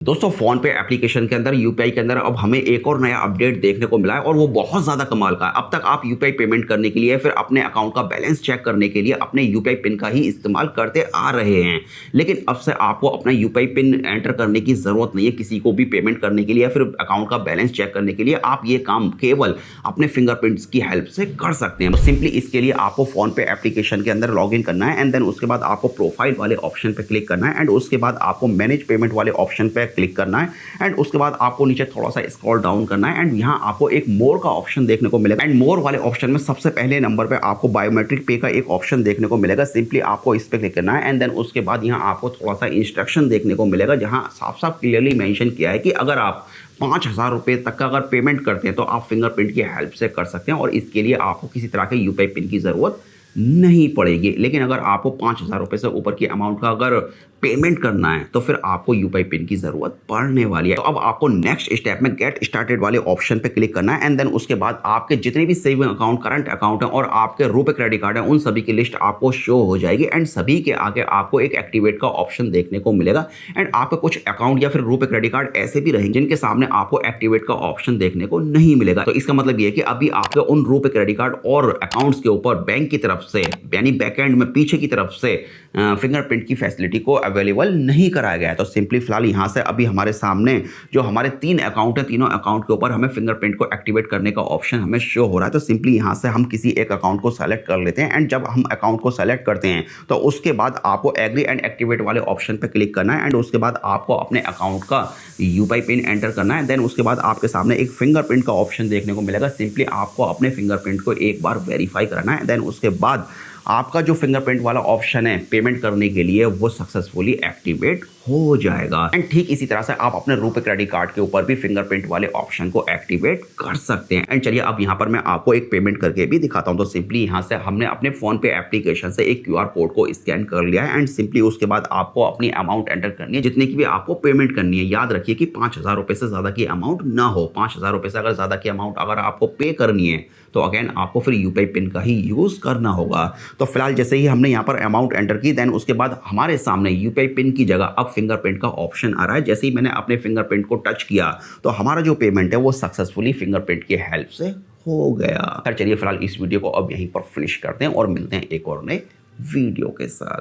दोस्तों फोन पे एप्लीकेशन के अंदर यूपीआई के अंदर अब हमें एक और नया अपडेट देखने को मिला है और वो बहुत ज़्यादा कमाल का है। अब तक आप यूपीआई पेमेंट करने के लिए फिर अपने अकाउंट का बैलेंस चेक करने के लिए अपने यूपीआई पिन का ही इस्तेमाल करते आ रहे हैं, लेकिन अब से आपको अपना यूपीआई पिन एंटर करने की ज़रूरत नहीं है किसी को भी पेमेंट करने के लिए या फिर अकाउंट का बैलेंस चेक करने के लिए। आप ये काम केवल अपने फिंगरप्रिंट्स की हेल्प से कर सकते हैं। सिंपली इसके लिए आपको फोन पे एप्लीकेशन के अंदर लॉग इन करना है एंड देन उसके बाद आपको प्रोफाइल वाले ऑप्शन पे क्लिक करना है एंड उसके बाद आपको मैनेज पेमेंट वाले ऑप्शन पे क्लिक करना है एंड उसके बाद आपको नीचे थोड़ा सा स्क्रॉल डाउन करना है एंड यहाँ आपको एक मोर का ऑप्शन देखने को मिलेगा एंड मोर वाले ऑप्शन में सबसे पहले नंबर पे आपको बायोमेट्रिक पे का एक ऑप्शन देखने को मिलेगा। सिंपली आपको इस पे क्लिक करना है एंड देन उसके बाद यहाँ आपको थोड़ा सा इंस्ट्रक्शन देखने को मिलेगा जहाँ साफ साफ क्लियरली मेंशन किया है कि अगर आप 5,000 रुपये तक का अगर पेमेंट करते हैं तो आप फिंगरप्रिंट की हेल्प से कर सकते हैं और इसके लिए आपको किसी तरह के यूपीआई पिन की ज़रूरत नहीं पड़ेगी। लेकिन अगर आपको 5,000 रुपये से ऊपर की अमाउंट का अगर पेमेंट करना है तो फिर आपको यूपीआई पिन की ज़रूरत पड़ने वाली है। तो अब आपको नेक्स्ट स्टेप में गेट स्टार्टेड वाले ऑप्शन पे क्लिक करना है एंड देन उसके बाद आपके जितने भी सेविंग अकाउंट, करंट अकाउंट है और आपके रुपए क्रेडिट कार्ड है उन सभी की लिस्ट आपको शो हो जाएगी एंड सभी के आगे आपको एक एक्टिवेट का ऑप्शन देखने को मिलेगा एंड आपके कुछ अकाउंट या फिर रुपए क्रेडिट कार्ड ऐसे भी रहेंगे जिनके सामने आपको एक्टिवेट का ऑप्शन देखने को नहीं मिलेगा। तो इसका मतलब ये है कि अभी आपके उन रुपए क्रेडिट कार्ड और अकाउंट्स के ऊपर बैंक की तरफ से यानी बैकएंड में पीछे की तरफ से फिंगरप्रिंट की फैसिलिटी को अवेलेबल नहीं कराया गया है। तो सिंपली फिलहाल यहाँ से अभी हमारे सामने जो हमारे 3 अकाउंट हैं, तीनों अकाउंट के ऊपर हमें फिंगरप्रिंट को एक्टिवेट करने का ऑप्शन हमें शो हो रहा है। तो सिंपली यहाँ से हम किसी एक अकाउंट को सेलेक्ट कर लेते हैं एंड जब हम अकाउंट को सेलेक्ट करते हैं तो उसके बाद आपको एग्री एंड एक्टिवेट वाले ऑप्शन पर क्लिक करना है एंड उसके बाद आपको अपने अकाउंट का यूपीआई पिन एंटर करना है। देन उसके बाद आपके सामने एक फिंगरप्रिंट का ऑप्शन देखने को मिलेगा। सिंपली आपको अपने फिंगरप्रिंट को एक बार वेरीफाई करना है। देन उसके बाद आपका जो फिंगरप्रिंट वाला ऑप्शन है पेमेंट करने के लिए वो सक्सेसफुली एक्टिवेट हो जाएगा एंड ठीक इसी तरह से आप अपने रुपए क्रेडिट कार्ड के ऊपर भी फिंगरप्रिंट वाले ऑप्शन को एक्टिवेट कर सकते हैं। एंड चलिए अब यहाँ पर मैं आपको एक पेमेंट करके भी दिखाता हूँ। तो सिंपली यहाँ से हमने अपने फोन पे एप्लीकेशन से एक क्यूआर कोड को स्कैन कर लिया है एंड सिंपली उसके बाद आपको अपनी अमाउंट एंटर करनी है जितने की भी आपको पेमेंट करनी है। याद रखिए कि 5,000 रुपये से ज़्यादा की अमाउंट ना हो। 5,000 रुपये से अगर ज़्यादा की अमाउंट अगर आपको पे करनी है तो अगेन आपको फिर यूपीआई पिन का ही यूज़ करना होगा। तो फिलहाल जैसे ही हमने यहाँ पर अमाउंट एंटर की देन उसके बाद हमारे सामने यूपीआई पिन की जगह अब फिंगरप्रिंट का ऑप्शन आ रहा है। जैसे ही मैंने अपने फिंगरप्रिंट को टच किया तो हमारा जो पेमेंट है वो सक्सेसफुली फिंगरप्रिंट की हेल्प से हो गया। चलिए फिलहाल इस वीडियो को अब यहीं पर फिनिश करते हैं और मिलते हैं एक और नए वीडियो के साथ।